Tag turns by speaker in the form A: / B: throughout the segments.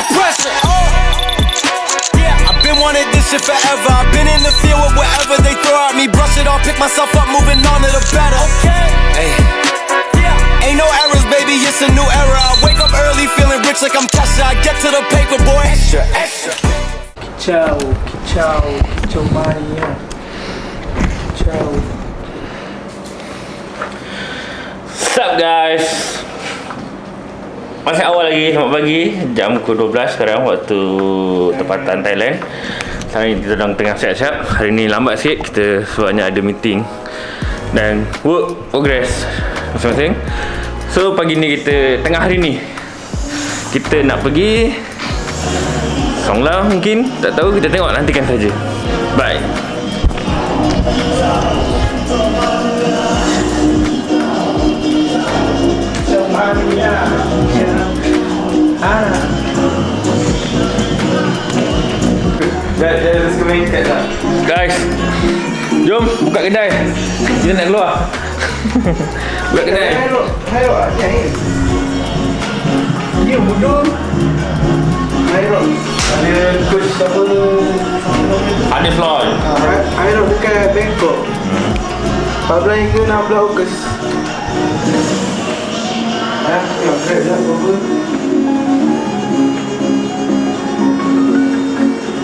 A: under pressure. Yeah, I've been wanting this shit forever. I've been in the field with whatever they throw at me. Brush it off, pick myself up, moving on to the better. Hey, yeah, ain't no errors, baby, it's a new era. I wake up early, feeling rich like I'm Kesha. I get to the paper, boy. Extra, extra.
B: Kicau mania. Kicau.
C: What's up guys? Masih awal lagi, selamat pagi. Jam pukul 12 sekarang waktu tempatan Thailand. Sekarang ni kita tengah siap-siap. Hari ni lambat sikit kita sebabnya ada meeting dan work progress masing-masing. So pagi ni kita, tengah hari ni kita nak pergi Songla mungkin, tak tahu, kita tengok, nantikan saja. Bye. Guys, jom buka kedai. Kita nak keluar. Buka kedai.
B: Hello, ni bodoh. Hello. Ada coach apa?
C: Ada floor.
B: Hello dekat Bangkok. 14 hingga 16 Ogos. Nak kerja apa?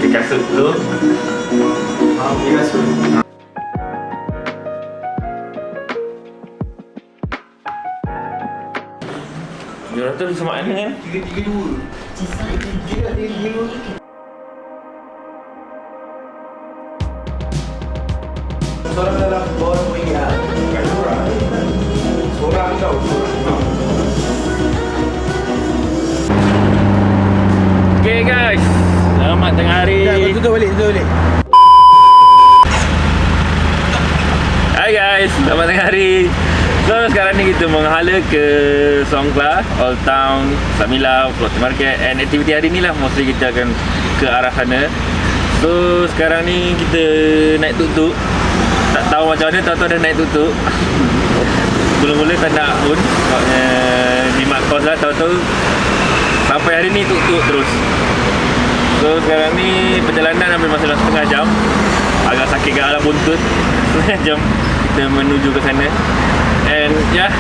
C: Kita kasut dulu.
B: Pergi kasut.
C: Dia tu sama mana kan?
B: 332. Seorang dalam bawah punya seorang tau.
C: Okay guys, selamat tengah hari.
B: Tutup balik.
C: Hai guys, selamat tengah hari. So sekarang ni kita menghala ke Songkla, Old Town, Samila, Floating Market, and aktiviti hari ni lah mostly kita akan ke arah sana. So sekarang ni kita naik tuk-tuk. Tak tahu macam mana, tahu-tahu dah naik tuk-tuk. Mula-mula tak nak pun, sebabnya jimat kos lah, tahu-tahu sampai hari ni tuk-tuk terus. So sekarang ni perjalanan ambil masa dalam setengah jam. Agak sakit kat arah buntut. Setengah jam kita menuju ke sana. And yeah,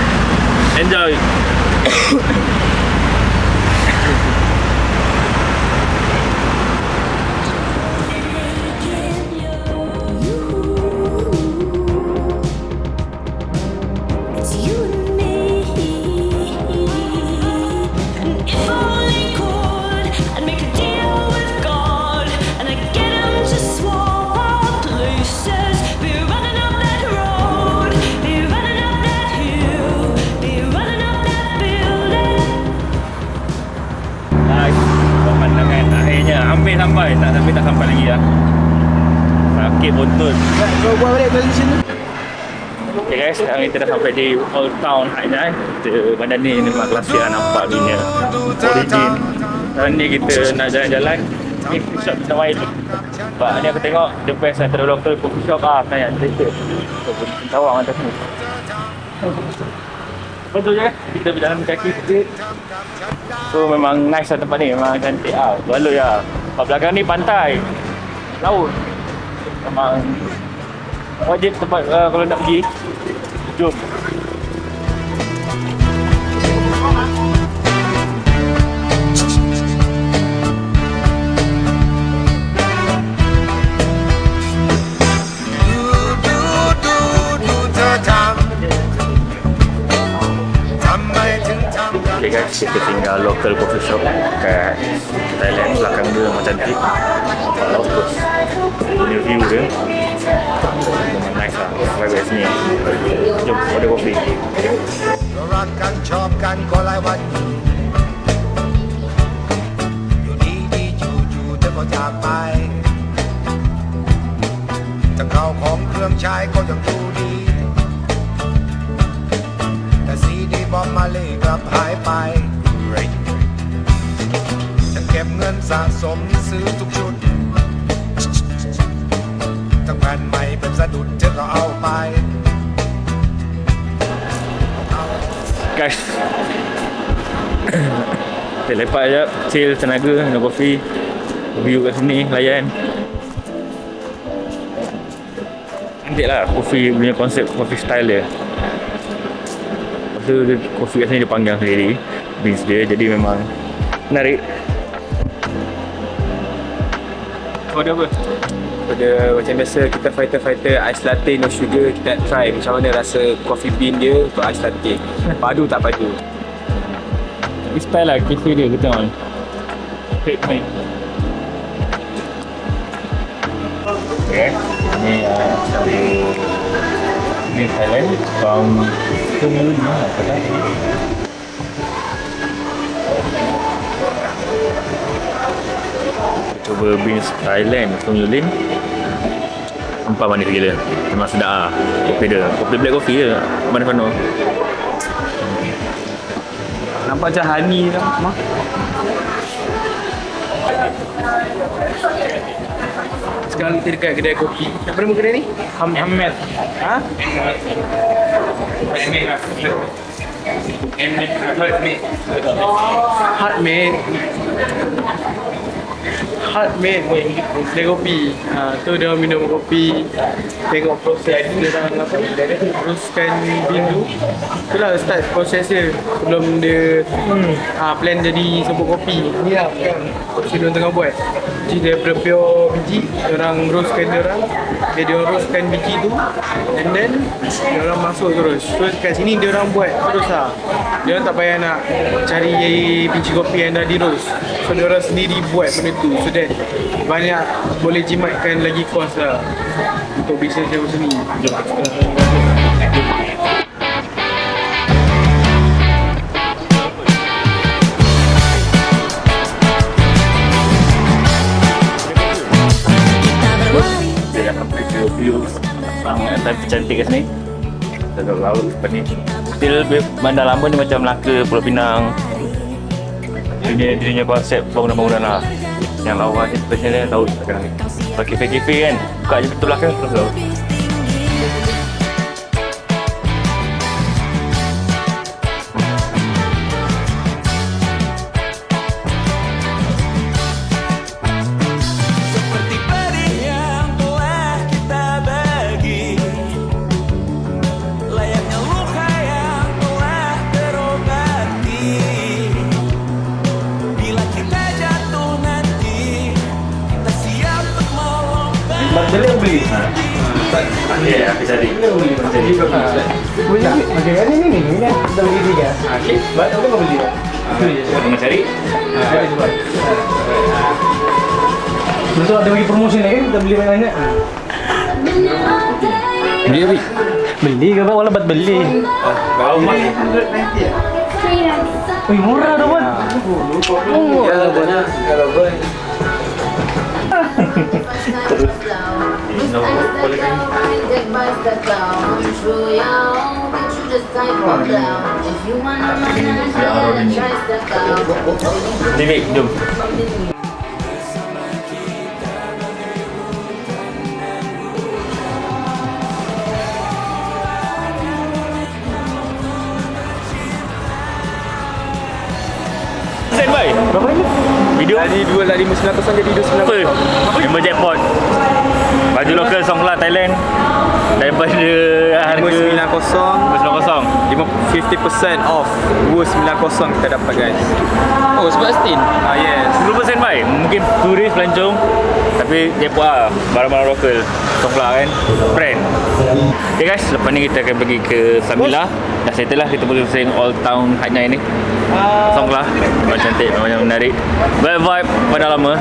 C: enjoy. Hampir tak sampai lagi lah. Sakit buntut.
B: Kau buat balik dari sini.
C: Okay guys, sekarang kita dah sampai di Old Town Hainai. Bandar ni memang klasik lah, nampak dunia origin. Sekarang ni kita nak jalan-jalan. Ni coffee shop kita main tu. Sebab ni aku tengok the best antara local coffee shop lah kan, Malaysia. So tawang atas ni. Betul je kan? Kita berjalan kaki sikit. So memang nice lah tempat ni, memang cantik lah. Baloi lah. Belakang ni pantai, laut. Memang wajib tempat kalau nak pergi. Jom. Okay guys, kita tinggal local coffee shop kat Thailand. Belakang dia memang cantik, laut terus. Punya view dia memang nice lah. Vibe kat sini. Jom order kopi.
D: รักกันชอบกันก็หลายวันอยู่ดีจู่ๆเธอก็จากไปจะเข้าของเครื่องใช้ก็ยังดูดีแต่ซีดีบอมมาเล่กลับหายไปฉันเก็บเงินสะสมซื้อทุกชุดทั้งแผ่นใหม่เป็นสะดุดเธอก็เอาไป
C: Guys, Kita lepak sekejap, chill, tenaga, minum kopi. View kat sini, layan. Cantik lah kopi punya konsep, kopi style dia. Lepas tu kopi kat sini dia panggang sendiri beans dia, jadi memang menarik. Kau ada apa?
E: Pada macam biasa kita fighter ice latte no sugar, kita nak try macam mana rasa coffee bean dia untuk ice latte. Padu tak padu?
C: Ini style lah cafe dia, kita on. Fake main. Okay, ni ni Thailand, from Tung Yun lah, apa dah? Cuba beans Thailand, Tung Yulin. Sumpah manis gila. Memang sedap lah kopi dia. Kopi black coffee je, mana-mana.
E: Nampak macam honey kan? Mak? Sekarang kita dekat kedai kopi. Apa nama kedai ni? Hamad. Ha? Heartmate kedai kopi. Tu dia minum kopi, tengok proses dia orang apa, roastkan bean tu. Itulah start proses dia sebelum dia blend jadi serbuk kopi. Ni lah kan proses dia tengah buat. Jadi daripada pure biji, dia orang roastkan dia orang. Dia orang roastkan biji tu, and then dia orang masuk terus. So kat sini dia orang buat terus lah. Dia orang tak payah nak cari biji kopi yang dah di roast. So dia orang sendiri buat benda tu, so that banyak boleh jimatkan lagi kos lah untuk bisnes yang macam ni.
C: Dia dah sampai ke view time cantik kat sini. Dekat laut seperti ni. Still bandar lama ni macam Melaka, Pulau Pinang. Dia punya konsep bangunan-bangunan lah. Yang lawa je spesialnya laut sekarang ni. Kalau kafe-kafe kan, buka je betul belakang terus laut.
A: Seperti pedih yang telah kita bagi, layaknya luka yang telah terobati. Bila kita jatuh nanti, kita siap untuk melompat.
B: Beli beli.
C: Ya, aku cari.
B: Jadi berapa? Boleh. Okey, ini kan dah beli tiga. Okey. Baik, apa kau beli?
C: Tengah cari.
B: Betul ada bagi promotion lagi kan? Kita beli banyak-banyak.
C: Beli apa?
B: Beli ke wala bat beli?
C: Bau mak.
B: 190 ya? Wih, murah dah buat.
E: Ya, banyak kalau boleh.
C: David, jom. Standby.
B: Berapa ini?
C: Video
E: Tadi 2.59 jadi 2.9.
C: apa? Member jackpot. Baju lokal Songkla Thailand. Daripada harga
E: 590
C: 590.
E: 50% off 290 kita dapat guys.
C: Oh, sebab Stin.
E: Yes.
C: 10% baik. Mungkin turis pelancong, tapi jackpot lah. Barang-barang lokal Songkla kan. Brand. Okay guys, lepas ni kita akan pergi ke Samila. Dah settle lah, kita boleh sing Old Town Hat Night ni. Songkla. Memang cantik, memang menarik. Vibe pada lama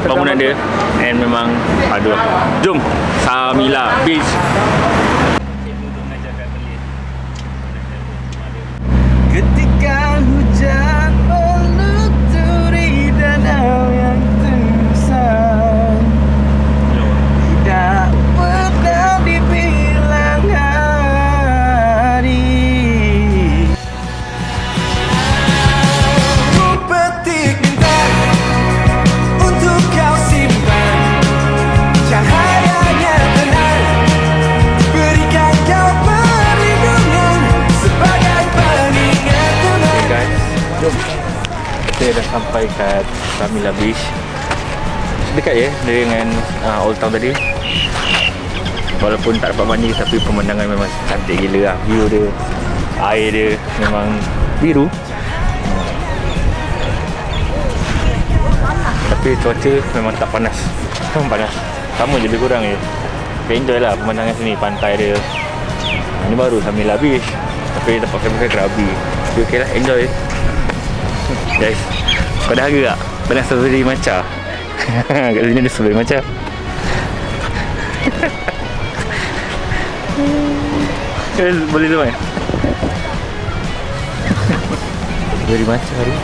C: bangunan dia. And memang aduh. Jom Samila Beach.
A: Ketika hujan meluturi danau yang tersang, tidak pernah dibilang hari. Ku petik bintang untuk kau simpan, cahayanya tenang, berikan kau perlindungan sebagai pengingat tunai.
C: dah sampai kat Samila Beach. Dekat je dengan Old Town tadi. Walaupun tak dapat mandi tapi pemandangan memang cantik gila lah. View dia, air dia memang biru. Tapi cuaca memang tak panas. Panas. Sama je, lebih kurang je. Enjoy lah pemandangan sini, pantai dia. Ini baru Samila Beach. Tapi dapat pakai Krabi. Tapi okey lah, enjoy. Guys, kau dah harga tak? Pernah strawberry matcha? Kat sini ada strawberry matcha. Boleh tu kan? Strawberry matcha hari.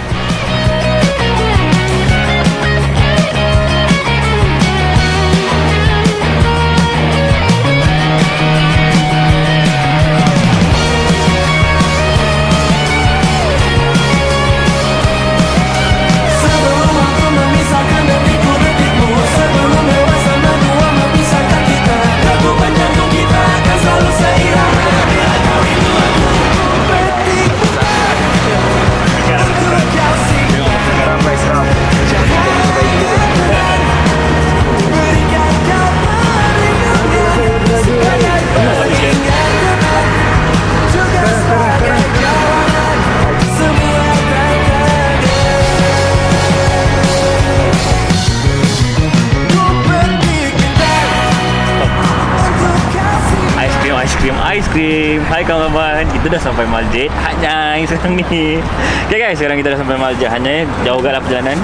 C: Aiskrim. Hai kawan-kawan, kita dah sampai Masjid Hanyai sekarang ni. Okay guys, sekarang kita dah sampai Masjid Hanyai. Jauh agak lah perjalanan.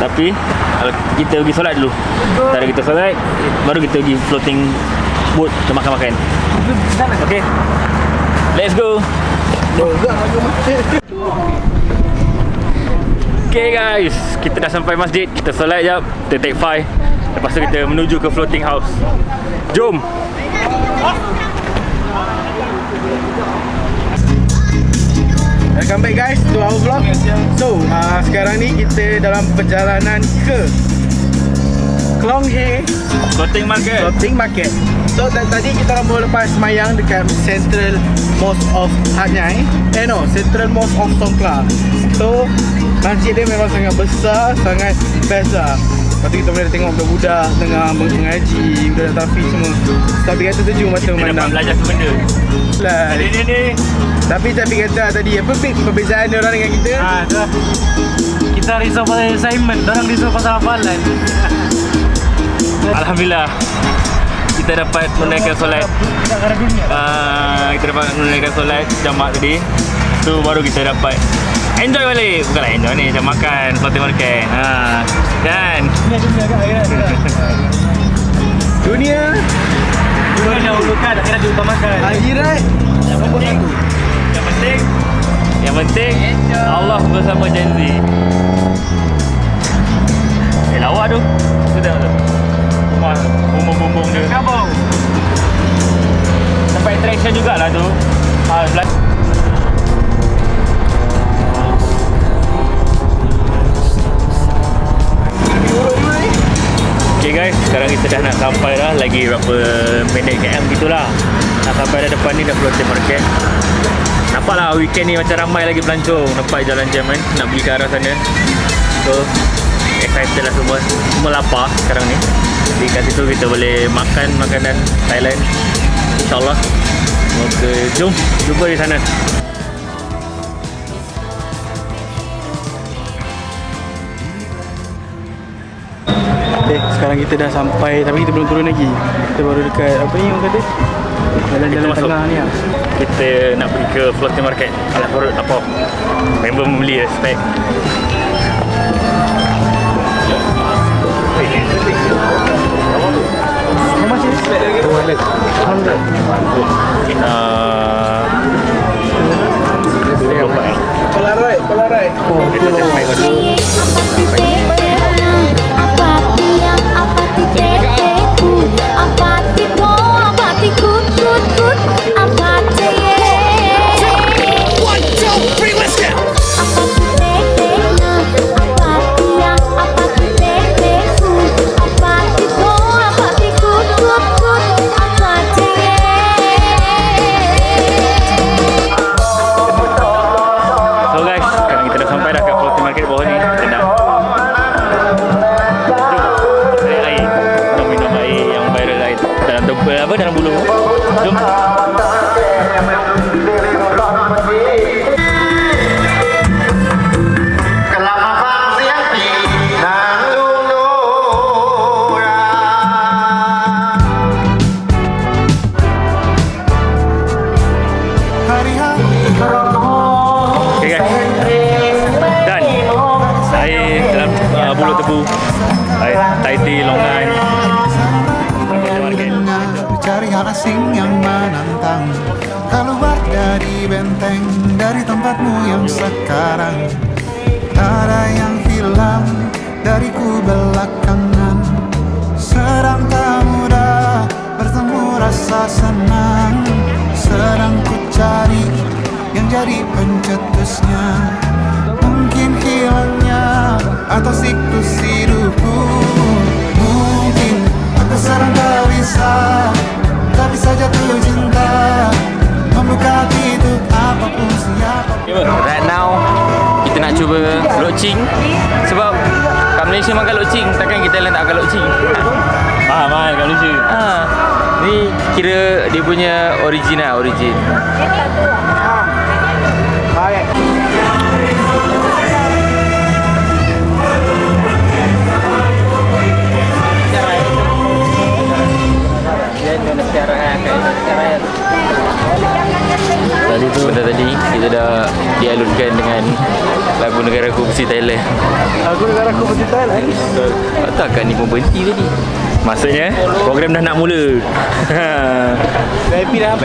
C: Tapi kita pergi solat dulu. Setelah kita solat, baru kita pergi floating boat untuk makan-makan. Okay, let's go. Okay guys, kita dah sampai masjid. Kita solat jap, kita take 5. Lepas tu kita menuju ke floating house. Jom.
E: Welcome back guys to our vlog. So sekarang ni kita dalam perjalanan ke Klong He
C: Floating Market.
E: So tadi kita orang baru lepas semayang dekat Central Mosque of Hanyai. Central Mosque of Songkla. So masjid dia memang sangat besar, sangat best lah. Lepas tu kita boleh tengok budak-budak tengah mengaji, budak tafiz semua. Tapi kata sejuk mata memandang.
C: Kita dapat belajar benda. Ni.
E: Tapi kata tadi apa perbezaan dia orang dengan kita?
B: Dah. Kita risau pasal assignment, orang risau pasal hafalan.
C: Alhamdulillah, kita dapat menunaikan solat. Kita dapat menunaikan solat jamak tadi. Tu baru kita dapat enjoy balik. Bukanlah enjoy ni, macam makan floating market. Kan?
E: Dunia
B: dahulukan, akhirat diutamakan.
E: akhirat
C: Yang penting Allah bersama janji. Lawa tu. Sudah tu. Bumbung-bumbung dia.
B: Kabau.
C: Sampai attraction jugalah tu. Okay guys, sekarang kita dah nak sampai dah. Lagi berapa minit KM gitulah. Nak sampai dah depan ni, dah floating market. Nampak lah weekend ni macam ramai lagi pelancong. Nampak jalan jam kan, nak pergi ke arah sana. So excited lah semua. Semua lapar sekarang ni. Jadi kat situ kita boleh makan makanan Thailand, InsyaAllah. Semoga jom jumpa di sana.
E: Okay, sekarang kita dah sampai tapi kita belum turun lagi. Kita baru dekat apa ni orang kata? Jalan-jalan tengah ni lah.
C: Kita nak pergi ke floating market. Alah perut apa? Member membeli spek.
E: How much is it? 200. 100. Polaroid. Oh,
C: kita sampai ke dulu.
F: asing yang menantang. Keluar dari benteng, dari tempatmu yang sekarang. Tak ada yang hilang dariku belakangan. Sedang tak mudah bertemu rasa senang. Sedang ku cari yang jadi pencetusnya. Mungkin hilangnya atau siklus hidupku. Mungkin aku sekarang tak bisa jatuh cinta, membuka pintu apapun siapapun.
C: Right now kita nak cuba loceng. Sebab kat Malaysia makan loceng, takkan kita tak makan loceng. Mahal kat Malaysia. Ni kira dia punya origin. Benda tadi kita dah dialurkan dengan lagu Negaraku Bersih Thailand.
B: Lagu Negaraku Bersih Thailand.
C: Takkan ni pun berhenti tadi. Maksudnya program dah nak mula.
B: VIP dah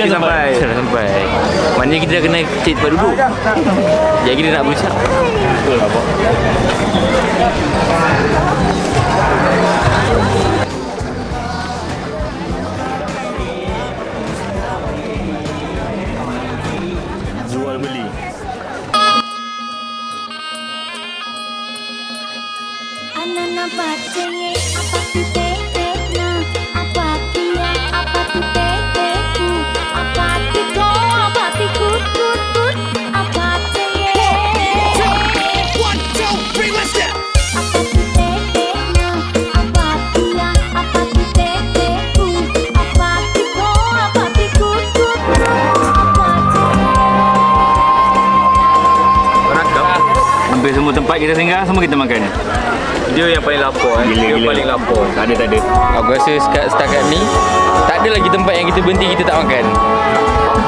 C: sampai. Maknanya kita dah kena cek tempat duduk. Jadi kita nak berucap. Betul apa? Jual beli.
G: Anana bacaye apa tu tete na apa dia apa tu tete ku apa tiko apa tikut kut kut apa caye. 1, 2, 3, let's go. Apa tu tete na apa dia apa tu tete ku apa tiko apa tikut kut kut apa caye.
C: Berakap. Hampir semua tempat kita singgah, semua kita makan.
E: Dia yang paling lapar. Dia paling lapar.
C: Tak ada. Aku rasa setakat ni tak ada lagi tempat yang kita berhenti kita tak makan.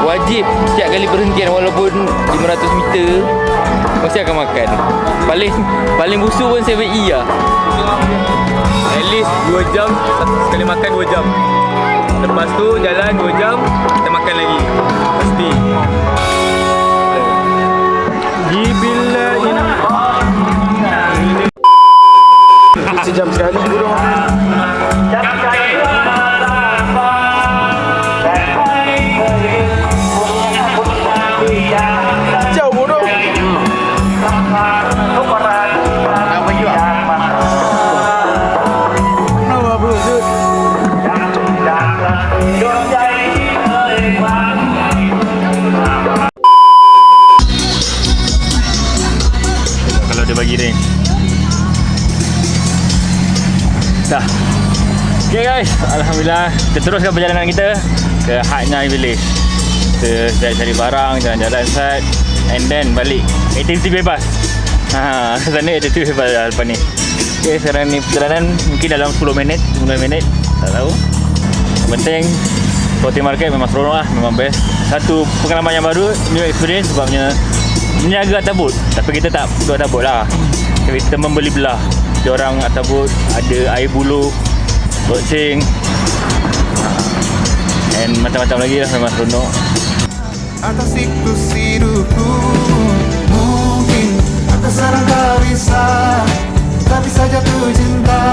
C: Wajib setiap kali perhentian walaupun 500 meter mesti akan makan. Paling busuk pun 7E lah.
E: At least 2 jam sekali makan 2 jam. Lepas tu jalan 2 jam kita makan lagi. Pasti. Bila ini sejam sekali bro. Jauh bodoh.
B: Apa you? No, bro, dude.
C: Kalau dia bagi ni. Dah. Okay guys, alhamdulillah kita teruskan perjalanan kita ke Hat Nhai Village. Kita cari barang, jalan-jalan set, and then balik. Aktiviti bebas. Sana aktiviti bebas dah lepas ni. Okay, sekarang ni perjalanan mungkin dalam 10 minit, tak tahu. Yang penting Floating Market memang seronok lah, memang best. Satu pengalaman yang baru, new experience sebabnya ini agak atabut, tapi kita tak duduk atabut lah. Kita membeli belah. Diorang atabut ada air bulu, loceng, and macam-macam lagi lah, memang seronok.
F: Atas siklus hidupku, mungkin aku sekarang tak bisa jatuh cinta,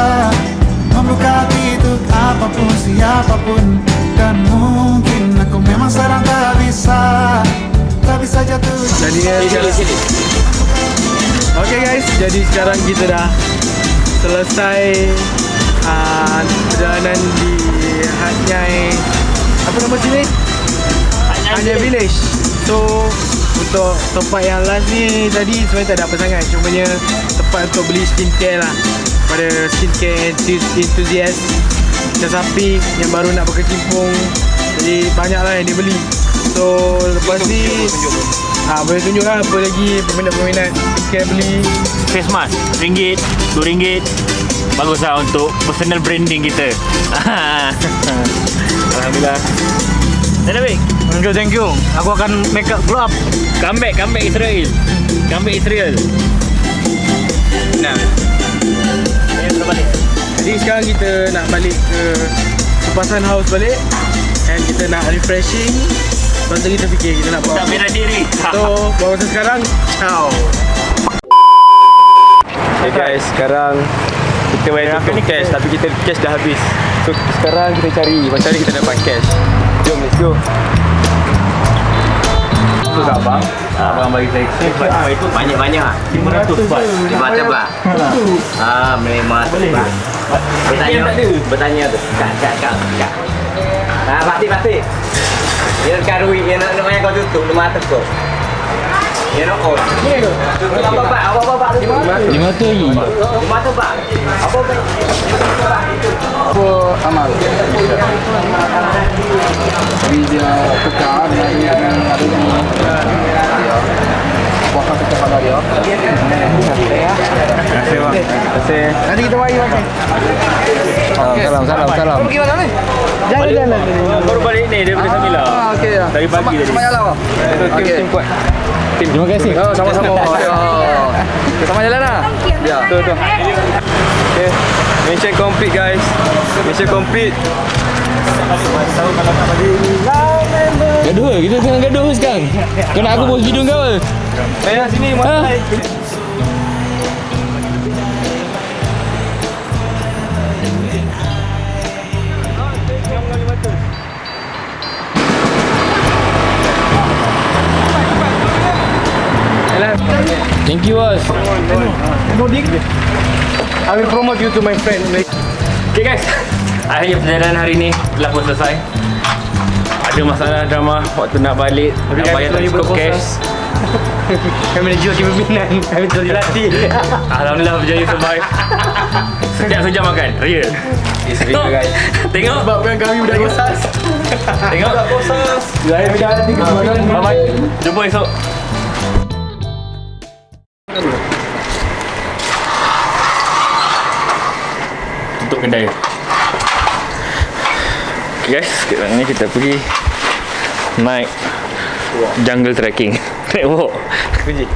F: membuka pintu apapun siapapun. Dan mungkin aku memang sekarang tak bisa jatuh cinta.
E: Okay guys, jadi sekarang kita dah selesai perjalanan di Hat Nhai, apa nama sini? Hat Nhai Village. So untuk tempat yang last ni tadi sebenarnya tak ada apa sangat, cumanya tempat untuk beli skincare lah pada skincare enthusiast macam sapi yang baru nak berkecimpung. Jadi banyak lah yang dia beli. So lepas ni boleh tunjuk lah apa lagi peminat-peminat skincare beli.
C: Face mask RM1, RM2. Bagus lah untuk personal branding kita. Alhamdulillah. Anyway,
B: Thank you. Aku akan make up glow up.
C: Comeback Israel.
E: Nah, jadi sekarang kita nak balik ke Supasan House balik. kita nak refreshing. Lepas tu kita fikir kita nak buat
C: Tak bela diri.
E: So, buat masa sekarang, ciao.
B: Okay guys, sekarang kita bayar ni cash tapi kita cash dah habis. So sekarang kita cari macam mana kita dapat cash. Jom, let's go.
C: Tu kat abang. Abang bagi saya cepat. Itu banyak-banyak. 500 baht. 500 baht. Memang sebab. Bertanya tu. Kak. Pasti. Dia karui, dia nak main kau tutup 500 kau. Dia nak on. Apa baht? 500 lagi. 500 baht. Apa baht?
B: Apa amal? Jadi dia tukar dengan ada ni. Buatkan kita pada dia. Terima kasih bang. Terima kasih.
E: Nanti kita bagi makan.
B: Salam.
E: Pergi makan ni? Jalan.
C: Baru balik ni daripada Samila.
E: Okey.
C: Dari pagi tadi.
E: Sama jalan. Okey.
B: Terima kasih.
E: Sama-sama. Kita sama jalan lah.
B: Ya, betul. Okay. Mission complete guys. Mission complete.
H: Gaduh ke? Kita tengah gaduh sekarang. Kau nak aku post video kau ke?
B: Sini muat.
H: Thank you bos.
E: I will promote you to my friend.
C: Okay guys, akhirnya perjalanan hari ni telah pun selesai. Ada masalah drama waktu nak balik, nak bayar tak cukup cash.
E: Kami nak jual kepimpinan. Kami jual dilatih.
C: Alhamdulillah berjaya survive. Sejak makan, real.
B: Real guys.
C: Tengok.
E: Sebabkan kami budak kosas.
C: Tengok.
E: Saya berjalan ke mana?
C: Bye-bye. Jumpa esok. Tutup kedai. Okay guys, sekarang ni kita pergi naik jungle trekking. Naik walk.
B: Kunci.